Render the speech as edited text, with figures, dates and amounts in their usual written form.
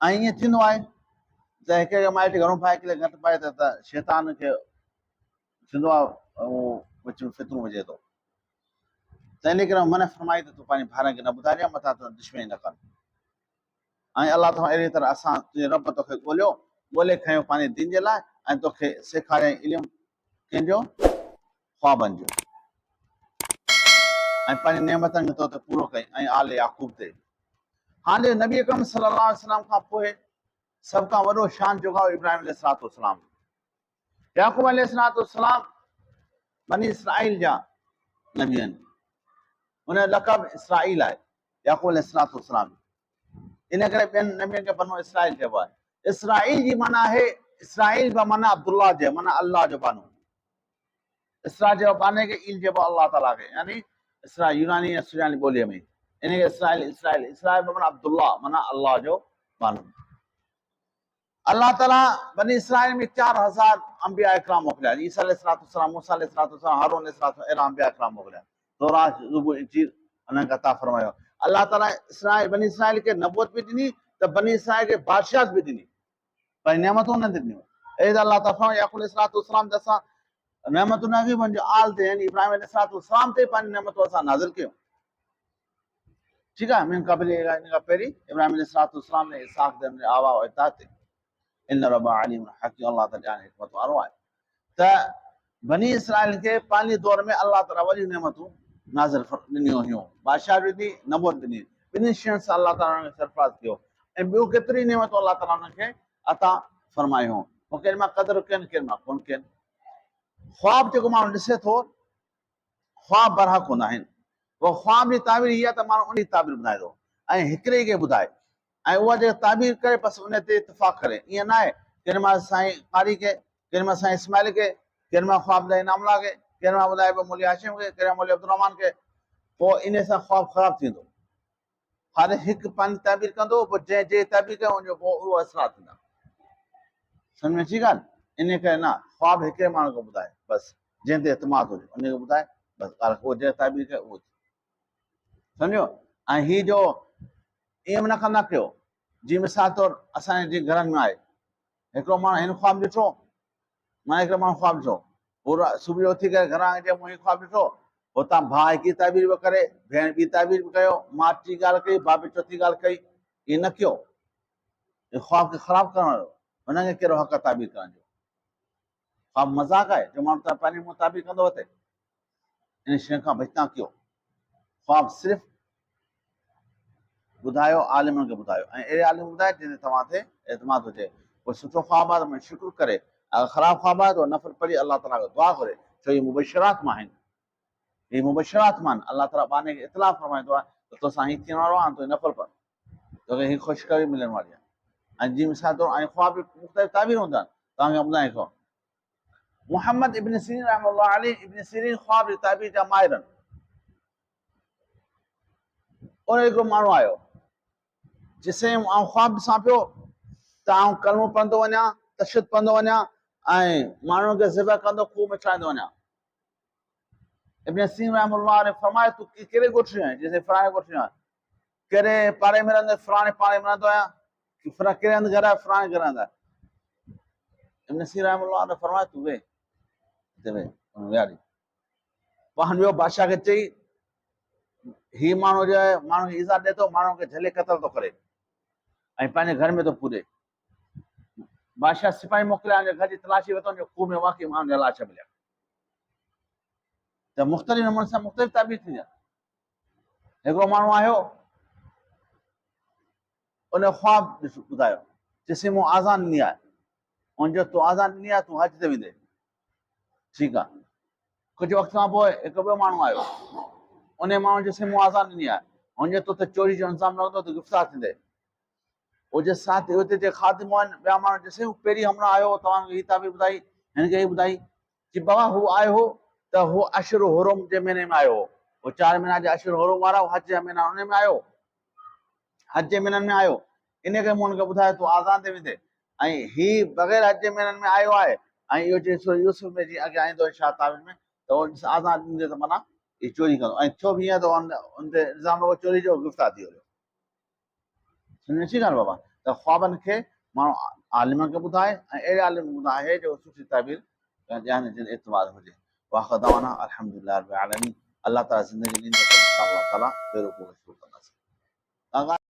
ऐं ईअं थींदो आहे त हिकु माइट घणो पाए करे घटि पाए त शैतान खे थींदो आहे उहो विच में फितरूं विझे थो। त इन करे मन फरमाई त तूं पंहिंजे भाउरनि खे न ॿुधाइजांइ, मथां तूं दुश्मनी न कर। ऐं अलाह ताला अहिड़ी तरह असां तुंहिंजे रब तोखे ॻोल्हियो, ॻोल्हे खयो पंहिंजे दीन जे लाइ, ऐं तोखे सेखारियईं इल्मु कंहिंजो, ख्वाबनि जो, ऐं पंहिंजी नेमतनि खे तो ते पूरो कई, ऐं आल याकूब ते। हाणे नबी अकरम सल्लल्लाहु अलैहि वसल्लम खां पोइ सभ खां वॾो शान चुकाओ इब्राहिम अलैहिस्सलाम। याकूब अलैहिस्सलाम बनी इसराइल जा नबी आहिनि, हुन जो लक़ब इसराइल आहे, याकूब अलैहिस्सलाम। इन करे ॿियनि नबियनि खे बनो इसराइल चइबो आहे। इसराइल जी माना आहे, इसराइल बि माना अब्दुल्ला जो, माना अल्लाह जो बानो। इसरा जो बाने खे ईल चइबो अल्लाह ताला खे, यानी इसरा यूनानी या सुजानी ॿोलीअ में। इन खे इसराइल इसराइल इसराइल माना अब्दुल्ला, माना अल्लाह जो बानो। अल्लाह ताला बनी इसराइल में 4000 अंबिया इकराम मोकिलिया। ईसा अलैहिस्सलाम, मूसा अलैहिस्सलाम, हारून अलैहिस्सलाम, अहिड़ा अंबिया इकराम मोकिलिया। तौरात, ज़बूर, इंजील उन्हनि खे अता फरमायो। अल्लाह ताला इसराइल बनी इसराइल खे नबूवत बि ॾिनी, त बनी इसराइल खे बादशाहत बि ॾिनी, पर नेमतूं न ॾिनियूं। अहिड़े त अल्लाह ताला याकूब अलैहिस्सलाम ते असां नेमतूं न कयूं, पंहिंजे आल ते यानी इब्राहिम अलैहिस्सलाम ते पंहिंजी नेमतूं असां नाज़िल कयूं। ठीकु आहे, मिन क़ब्ल, इन खां पहिरीं इब्राहिम अलैहिस्सलाम ने इसहाक ते आवा और इता ते। इन रब अलीम हकीम, अल्लाह त ॼाणे हिकमत वारो आहे। त बनी इसराइल खे पंहिंजे दौर में अल्लाह ताला वॾियूं नेमतूं नाज़िल ॾिनियूं हुयूं, बादशाह ॾिनी, नबूवत ॾिनी, ॿिन्ही शयुनि सां अल्लाह ताला हुनखे सरफराज़ कयो। ऐं ॿियूं केतिरी नेमतूं अल्लाह ताला हुनखे अता फरमायूं, पोइ केॾी महिल क़दुरु कनि, केॾी महिल कोन कनि। ख्वाब जेको माण्हू ॾिसे थो, ख्वाब बरहक हूंदा आहिनि। उहो ख्वाब जी ताबीर इहा त माण्हू उन जी ताबीर ॿुधाए थो, ऐं हिकिड़े खे ॿुधाए, ऐं उहा जेका ताबीर करे बसि उन ते इतफ़ाक़ करे। ईअं न आहे केॾी महिल साईं कारी खे, केॾी महिल साईं इस्माइल खे, केॾी महिल ख्वाब ॿुधाए इनामुल्ला खे, केॾी महिल ॿुधाए पियो मौली हाशिम खे, केॾी महिल मौली अब्दुर्रहमान खे, पोइ इन सां ख्वाब ख़राबु थींदो। हर हिकु पंहिंजी ताबीर कंदो, पोइ जंहिं ताबीर कयो उनजो पोइ उहो असरात थींदा। सम्झ में अची ॻाल्हि? इन करे न ख्वाब हिकिड़े माण्हू खे ॿुधाए बसि, जंहिं ते एतमाद हुजे उनखे ॿुधाए बसि, ॻाल्हि उहो जंहिं ताबीर कयो उहो सम्झो। ऐं हीअ जो ईअं बि न कंदा कयो, जीअं मिसाल तौरु असांजे जीअं घरनि में आहे, हिकिड़ो माण्हू हिन ख्वाब ॾिठो, मां हिकिड़ो माण्हू ख्वाब ॾिठो, पूरो सुबुह जो उथी करे घरां जे मूं ख्वाब ॾिठो, पोइ तव्हां भाउ हिकु ताबीर बि करे, भेण ॿी ताबीर बि कयो, मां टी ॻाल्हि कई, भाउ बि चौथी ॻाल्हि कई, ईअं न कयो। ख्वाब खे ख़राबु करण वारो, हुनखे कहिड़ो हक़ आहे ताबीर करण जो? ख्वाब मज़ाक़ आहे जो माण्हू तव्हां पंहिंजे मुंहुं ताबीर कंदो अथे? इन शइ खां बचंदा कयो। ख्वाब सिर्फ़ु ॿुधायो आलिमनि खे ॿुधायो, ऐं अहिड़े आलिम ॿुधाए जंहिंते तव्हां ते एतमाद हुजे। कोई सुठो ख्वाब आहे त हुन शुकुरु करे, अगरि ख़राबु ख्वाब आहे त नफ़ल पढ़ी अलाह ताला खां दुआ घुरे, छो हीअ मुबशरात मां आहिनि। हीअ मुबशरात मां आहिनि। अलाह ताला बाने खे इतलाह फरमाईंदो आहे त तोसां हीअ थियण वारो आहे, तुंहिंजी नफ़ल पढ़, तोखे हीअ ख़ुशख़बरी मिलण वारी आहे। ऐं जीअं मिसाल तौरु ऐं ख्वाब बि मुख़्तलिफ़ ताबीर हूंदा आहिनि, तव्हांखे ॿुधाए थो। मोहम्मद इब्न सीरीन रहमतुल्लाह अलैह, इब्न सीरीन ख्वाब जी ताबीर जा माहिर आहिनि। और हिकिड़ो माण्हू आयो, जिसे आउं ख्वाब ॾिसां पियो त आउं कलमो पढ़ंदो वञा, तशहुद पढ़ंदो वञा, ऐं माण्हुनि खे ज़िबह कंदो, खूह में छाईंदो वञा। इब्न सीरीन रहमतुल्लाह अलैह फरमाए, तूं कहिड़े ॻोठ जो आहीं? जैसे फलाणे ॻोठ जो आहियां। कहिड़े पाड़े में रहंदो? फलाणे पाड़े में रहंदो आहियां। कहिड़े हंधि घर आहे? फलाणे घर हंधि आहे। इब्न सीरीन रहमतुल्लाह अलैह फरमाए, तूं वेह, हिते वेह, विहारी। पोइ हाणे ॿियो बादशाह खे चई, हीउ माण्हू जो आहे, माण्हू खे इज़ा ॾिए थो, माण्हू खे झले क़तल थो करे, ऐं पंहिंजे घर में थो पूरे। बादशाह सिपाही मोकिलिया, हुनजे घर जी तलाशी वरितो, हुनजे खूह में वाक़ई माण्हुनि जा लाश मिलिया। त मुख़्तलिफ़ नमूने सां मुख़्तलिफ़ ताबीर थींदी आहे। हिकिड़ो माण्हू आयो, उन ख्वाब ॿुधायो, चइसि मूं आज़ान ॾिनी आहे, हुनजो तूं आज़ान ॾिनी आहे, तूं हज ते वेंदे। ठीकु आहे। कुझु वक़्त खां पोइ हिकु ॿियो माण्हू आयो, उन माण्हू चइसि मूं आज़ान ॾिनी आहे, हुनजो तो त चोरी जो इंतज़ाम न हूंदो, तूं गिरफ़्तार थींदे। उहे साथ हुते जे ख़ादिम आहिनि, ॿिया माण्हू चइसि हू पहिरीं हमणो आयो, तव्हांखे हीअ ताबीर ॿुधाई, हिनखे हीअ ॿुधाई, की बाबा हू आयो हो त हू अशुर हुरुम जे महीने में आयो हो। वो 4 महीना जे अशुर हुरुम वारा, हज जा महीना उन में आयो, हज जे महीननि में आयो। इन करे मूं हुनखे ॿुधायो तूं आज़ान ते वेंदे, ऐं हीउ बग़ैर हज जे महीननि में आयो आहे। ऐं इहो चई यूसुफ में जीअं अॻियां ईंदो शाह ताबीर में, त उहो आज़ान ॾींदे त माना हीउ चोरी कंदो, ऐं थियो बि ईअं त हुन ते इल्ज़ाम चोरी जो गिरफ़्तार थी वियो। सम्झ अची ॻाल्हि बाबा? त ख्वाबनि खे माण्हू आलिम खे ॿुधाए ऐं अहिड़े आलिम ॿुधाए जो सुठी ताबीर ॼाणे जिन एतबार हुजे। वाख़िर दवाना अल्हम्दुलिल्लाह रब्बिल आलमीन। अल्लाह ताला ज़िंदगी ॾींदो त इंशाअल्लाह ताला ॿियो को शुरू कंदासीं।